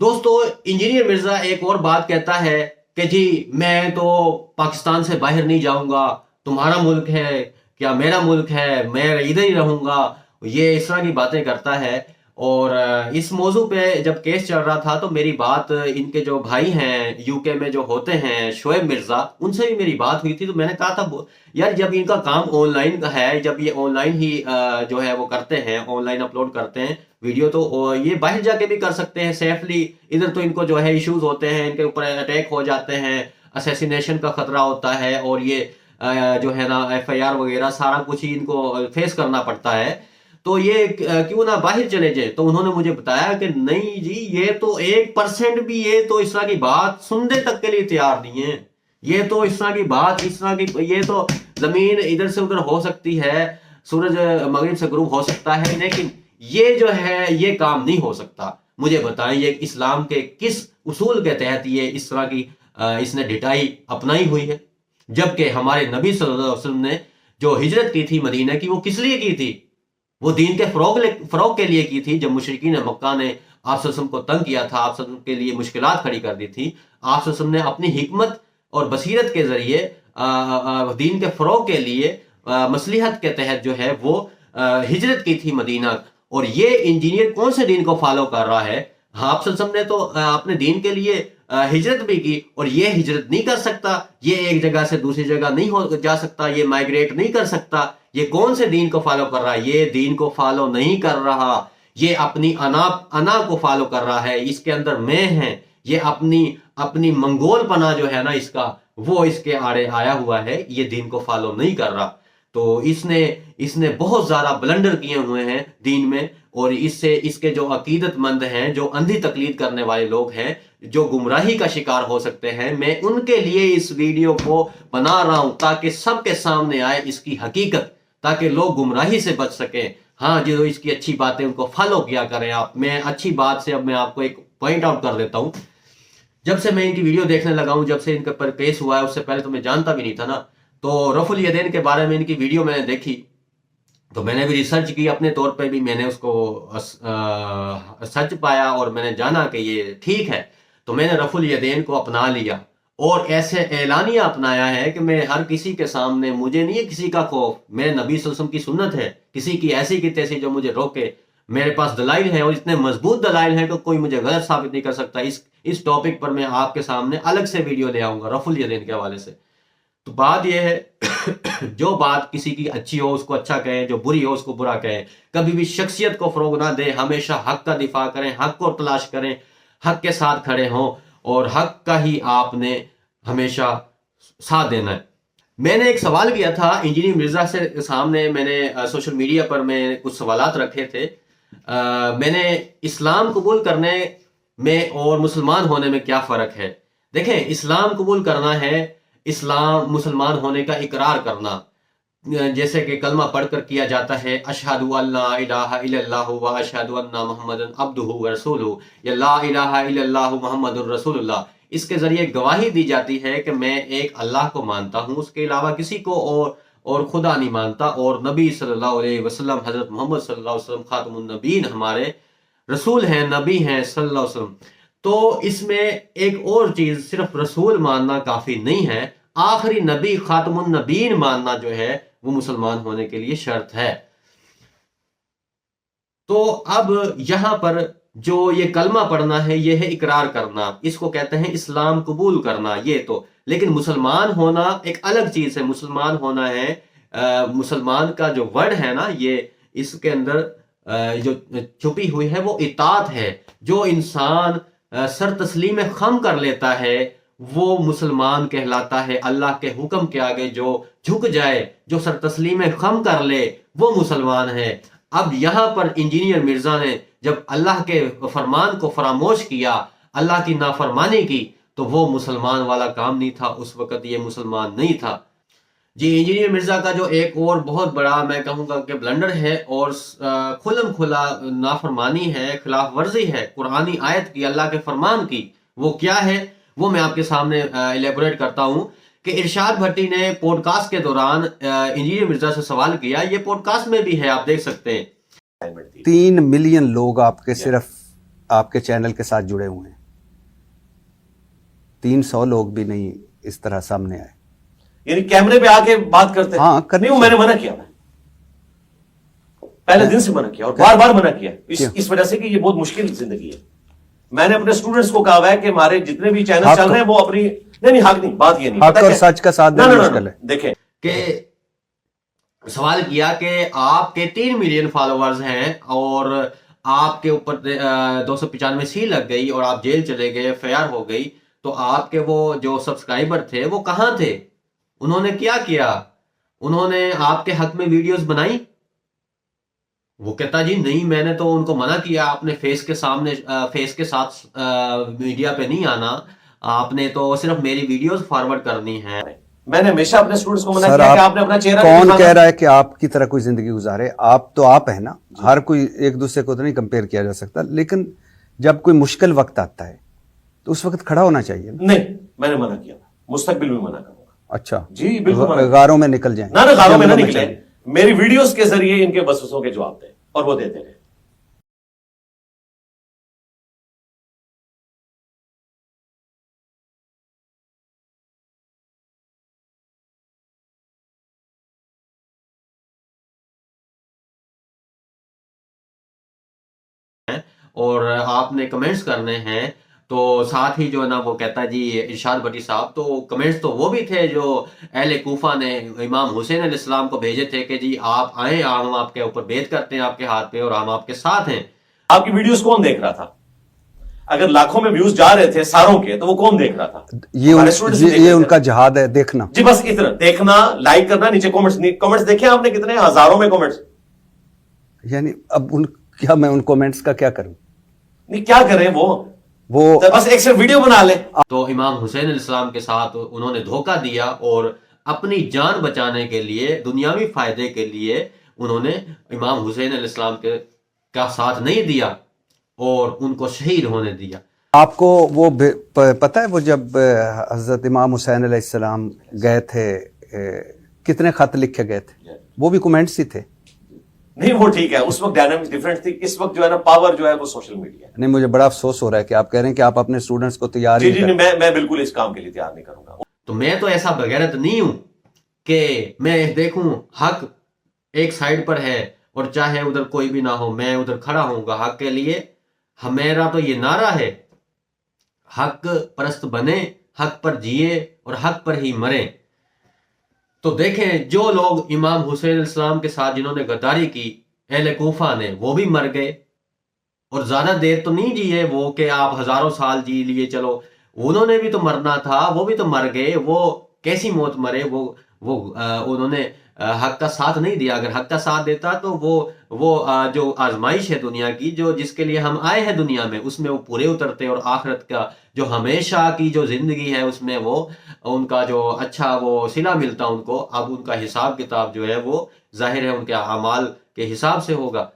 दोस्तों, इंजीनियर मिर्जा एक और बात कहता है कि जी मैं तो पाकिस्तान से बाहर नहीं जाऊंगा, तुम्हारा मुल्क है क्या मेरा मुल्क है, मैं इधर ही रहूंगा। ये इस तरह की बातें करता है। और इस मौजू पे जब केस चल रहा था तो मेरी बात इनके जो भाई हैं यूके में जो होते हैं शोएब मिर्जा, उनसे भी मेरी बात हुई थी। तो मैंने कहा था यार जब इनका काम ऑनलाइन है, जब ये ऑनलाइन ही जो है वो करते हैं, ऑनलाइन अपलोड करते हैं वीडियो, तो ये बाहर जाके भी कर सकते हैं सेफली। इधर तो इनको जो है इश्यूज होते हैं, इनके ऊपर अटैक हो जाते हैं, असैसिनेशन का खतरा होता है, और ये जो है ना एफआईआर वगैरह सारा कुछ ही इनको फेस करना पड़ता है। तो ये क्यों ना बाहर चले जाए। तो उन्होंने मुझे बताया कि नहीं जी, ये तो 1% भी ये तो इस तरह की बात सुनने तक के लिए तैयार नहीं है। ये तो इस तरह की बात, इस तरह की, ये तो जमीन इधर से उधर हो सकती है, सूरज मगरिब से गुरूब हो सकता है, लेकिन ये जो है ये काम नहीं हो सकता। मुझे बताएं ये इस्लाम के किस उसूल के तहत ये इस तरह की इसने ढिठाई अपनाई हुई है। जबकि हमारे नबी सल्लल्लाहु अलैहि वसल्लम ने जो हिजरत की थी मदीना की, वो किस लिए की थी? वो दीन के फरोग के लिए की थी। जब मुशरिकीन मक्का ने आप सल्लल्लाहु अलैहि वसल्लम को तंग किया था, आप सल्लल्लाहु अलैहि वसल्लम के लिए मुश्किलात खड़ी कर दी थी, आप सल्लल्लाहु अलैहि वसल्लम ने अपनी हिकमत और बसीरत के जरिए दीन के फरोग के लिए मसलिहत के तहत जो है वो हिजरत की थी मदीना। और ये इंजीनियर कौन से दीन को फॉलो कर रहा है? हाँ, आप सल्लल्लाहु अलैहि वसल्लम ने तो अपने दीन के लिए हिजरत भी की, और ये हिजरत नहीं कर सकता, ये एक जगह से दूसरी जगह नहीं हो जा सकता, ये माइग्रेट नहीं कर सकता। ये कौन से दीन को फॉलो कर रहा है? ये दीन को फॉलो नहीं कर रहा, ये अपनी अना को फॉलो कर रहा है। इसके अंदर मैं है, ये अपनी अपनी मंगोल पना जो है ना इसका, वो इसके आड़े आया हुआ है, ये दीन को फॉलो नहीं कर रहा। तो इसने इसने बहुत ज्यादा ब्लंडर किए हुए हैं दीन में। और इससे इसके जो अकीदतमंद हैं, जो अंधी तकलीद करने वाले लोग हैं, जो गुमराही का शिकार हो सकते हैं, मैं उनके लिए इस वीडियो को बना रहा हूं ताकि सबके सामने आए इसकी हकीकत, ताकि लोग गुमराही से बच सकें। हाँ, जो इसकी अच्छी बातें उनको फॉलो किया करें आप। मैं अच्छी बात से अब मैं आपको एक पॉइंट आउट कर देता हूं। जब से मैं इनकी वीडियो देखने लगा हूं, जब से इनके पर केस हुआ है, उससे पहले तो मैं जानता भी नहीं था ना। तो रफुल यदैन के बारे में इनकी वीडियो मैंने देखी, तो मैंने भी रिसर्च की, अपने तौर पे भी मैंने उसको सच पाया और मैंने जाना कि ये ठीक है। तो मैंने रफुल यदैन को अपना लिया और ऐसे ऐलानिया अपनाया है कि मैं हर किसी के सामने, मुझे नहीं है किसी का खौफ। मैं नबी सल्लल्लाहु अलैहि वसल्लम की सुन्नत है, किसी की ऐसी की तैसी जो मुझे रोके। मेरे पास दलाइल हैं, और इतने मजबूत दलाइल हैं कि कोई मुझे गलत साबित नहीं कर सकता। इस टॉपिक पर मैं आपके सामने अलग से वीडियो ले आऊंगा रफुल यदैन के हवाले से। तो बात यह है जो बात किसी की अच्छी हो उसको अच्छा कहें, जो बुरी हो उसको बुरा कहें। कभी भी शख्सियत को फरोग ना दें, हमेशा हक का दिफा करें, हक को तलाश करें, हक के साथ खड़े हों, और हक का ही आपने हमेशा साथ देना है। मैंने एक सवाल किया था इंजीनियर मिर्जा से सामने, मैंने सोशल मीडिया पर मैं कुछ सवालात रखे थे। मैंने इस्लाम कबूल करने में और मुसलमान होने में क्या फ़र्क है? देखें, इस्लाम कबूल करना है, इस्लाम मुसलमान होने का इकरार करना, जैसे कि कलमा पढ़कर किया जाता है, अशहदु अल्ला इलाहा इल्लल्लाहु व अशहदु अन्ना मुहम्मदन अब्दुहु व रसूलुहु, या ला इलाहा इल्लल्लाहु मुहम्मदुर रसूलुल्लाह। इसके जरिए गवाही दी जाती है कि मैं एक अल्लाह को मानता हूँ, उसके अलावा किसी को और खुदा नहीं मानता, और नबी सल्लल्लाहु अलैहि वसल्लम, हजरत मोहम्मद सल्लल्लाहु अलैहि वसल्लम खातमुन नबीन हमारे रसूल हैं, नबी हैं सल्लल्लाहु अलैहि वसल्लम। तो इसमें एक और चीज, सिर्फ रसूल मानना काफी नहीं है, आखिरी नबी खातमुन नबीन मानना जो है वो मुसलमान होने के लिए शर्त है। तो अब यहां पर जो ये कलमा पढ़ना है, ये है इकरार करना, इसको कहते हैं इस्लाम कबूल करना। ये तो, लेकिन मुसलमान होना एक अलग चीज है। मुसलमान होना है, मुसलमान का जो वर्ड है ना, ये इसके अंदर जो छुपी हुई है वो इताअत है। जो इंसान सर तस्लीम खम कर लेता है वो मुसलमान कहलाता है। अल्लाह के हुक्म के आगे जो झुक जाए, जो सर तस्लीम खम कर ले, वो मुसलमान है। अब यहां पर इंजीनियर मिर्जा ने जब अल्लाह के फरमान को फरामोश किया, अल्लाह की नाफरमानी की, तो वो मुसलमान वाला काम नहीं था। उस वक्त ये मुसलमान नहीं था जी। इंजीनियर मिर्जा का जो एक और बहुत बड़ा मैं कहूंगा कि ब्लंडर है और खुलम खुला नाफरमानी है, खिलाफ वर्जी है कुरानी आयत की, अल्लाह के फरमान की, वो क्या है वो मैं आपके सामने इलेबोरेट करता हूं। कि इरशाद भट्टी ने पॉडकास्ट के दौरान इंजीनियर मिर्जा से सवाल किया, ये पॉडकास्ट में भी है, आप देख सकते हैं। 3 मिलियन लोग आपके सिर्फ آپ کے چینل کے ساتھ جڑے ہوئے ہیں, 300 لوگ بھی نہیں اس طرح سامنے آئے. یعنی کیمرے پہ آ کے بات کرتے ہیں. ہاں نہیں, وہ میں نے منع کیا, پہلے دن سے منع کیا اور بار بار منع کیا اس وجہ سے کہ یہ بہت مشکل زندگی ہے. میں نے اپنے اسٹوڈنٹس کو کہا ہوا ہے کہ ہمارے جتنے بھی چینل چل رہے ہیں وہ اپنی نہیں حق نہیں, بات یہ نہیں, حق اور سچ کا ساتھ دینا مشکل ہے. دیکھیں کہ سوال کیا کہ آپ کے 3 ملین فالوورز ہیں اور آپ کے اوپر 295 سی لگ گئی اور آپ جیل چلے گئے, FIR ہو گئی, تو آپ کے وہ جو سبسکرائبر تھے وہ کہاں تھے؟ انہوں نے کیا انہوں نے آپ کے حق میں ویڈیوز بنائی؟ وہ کہتا جی نہیں, میں نے تو ان کو منع کیا, آپ نے فیس کے سامنے فیس کے ساتھ میڈیا پہ نہیں آنا, آپ نے تو صرف میری ویڈیوز فارورڈ کرنی ہے. میں نے ہمیشہ اپنے اسٹوڈنٹس کو منع کیا کہ آپ نے اپنا چہرہ کون کہہ رہا ہے کہ آپ کی طرح کوئی زندگی گزارے؟ آپ تو آپ ہیں نا, ہر کوئی ایک دوسرے کو تو نہیں کمپیئر کیا جا سکتا, لیکن جب کوئی مشکل وقت آتا ہے تو اس وقت کھڑا ہونا چاہیے. نہیں, میں نے منع کیا, مستقبل میں منع کروں گا. اچھا جی بالکل, غاروں میں نکل جائیں. نہ غاروں میں نہ نکلیں, میری ویڈیوز کے ذریعے ان کے وسوسوں کے جواب دیں, اور وہ دیتے رہے. اور آپ نے کمنٹس کرنے ہیں, تو ساتھ ہی جو ہے نا وہ کہتا ہے جی ارشاد بٹی صاحب, تو کمنٹس تو وہ بھی تھے جو اہل کوفہ نے امام حسین علیہ السلام کو بھیجے تھے کہ جی آپ آئیں, ہم آپ کے اوپر بیعت کرتے ہیں آپ کے ہاتھ پہ اور ہم آپ کے ساتھ ہیں. آپ کی ویڈیوز کون دیکھ رہا تھا؟ اگر لاکھوں میں ویوز جا رہے تھے ساروں کے, تو وہ کون دیکھ رہا تھا؟ یہ ان کا جہاد ہے دیکھنا. جی بس اتنا دیکھنا, لائک کرنا, نیچے کامنٹس دیکھیں آپ نے کتنے ہزاروں میں کامنٹس. یعنی اب کیا میں ان کامنٹس کا کیا کروں؟ نہیں کیا کریں, وہ بس ایک صرف ویڈیو بنا لیں. تو امام حسین علیہ السلام کے ساتھ انہوں نے دھوکہ دیا اور اپنی جان بچانے کے لیے, دنیاوی فائدے کے لیے انہوں نے امام حسین علیہ السلام کا ساتھ نہیں دیا اور ان کو شہید ہونے دیا. آپ کو وہ پتہ ہے وہ جب حضرت امام حسین علیہ السلام گئے تھے کتنے خط لکھے گئے تھے؟ وہ بھی کمنٹس ہی تھے. نہیں وہ ٹھیک ہے, اس وقت ڈائنامکس ڈیفرنٹ تھی, اس وقت جو ہے نا پاور جو ہے وہ سوشل میڈیا ہے. نہیں, مجھے بڑا افسوس ہو رہا ہے کہ آپ کہہ رہے ہیں کہ آپ اپنے اسٹوڈنٹس کو تیار جی میں بالکل اس کام کے لیے تیار نہیں کروں گا. تو میں تو ایسا بغیرت نہیں ہوں کہ میں دیکھوں حق ایک سائیڈ پر ہے اور چاہے ادھر کوئی بھی نہ ہو, میں ادھر کھڑا ہوں گا حق کے لیے. میرا تو یہ نعرہ ہے, حق پرست بنے, حق پر جیے اور حق پر ہی مریں. تو دیکھیں جو لوگ امام حسین علیہ السلام کے ساتھ جنہوں نے غداری کی, اہل کوفہ نے, وہ بھی مر گئے اور زیادہ دیر تو نہیں جیے وہ کہ آپ ہزاروں سال جی لیے, چلو انہوں نے بھی تو مرنا تھا, وہ بھی تو مر گئے. وہ کیسی موت مرے؟ وہ انہوں نے حق کا ساتھ نہیں دیا. اگر حق کا ساتھ دیتا تو وہ جو آزمائش ہے دنیا کی, جو جس کے لیے ہم آئے ہیں دنیا میں, اس میں وہ پورے اترتے, اور آخرت کا جو ہمیشہ کی جو زندگی ہے اس میں وہ ان کا جو اچھا وہ صلہ ملتا ان کو. اب ان کا حساب کتاب جو ہے وہ ظاہر ہے ان کے اعمال کے حساب سے ہوگا.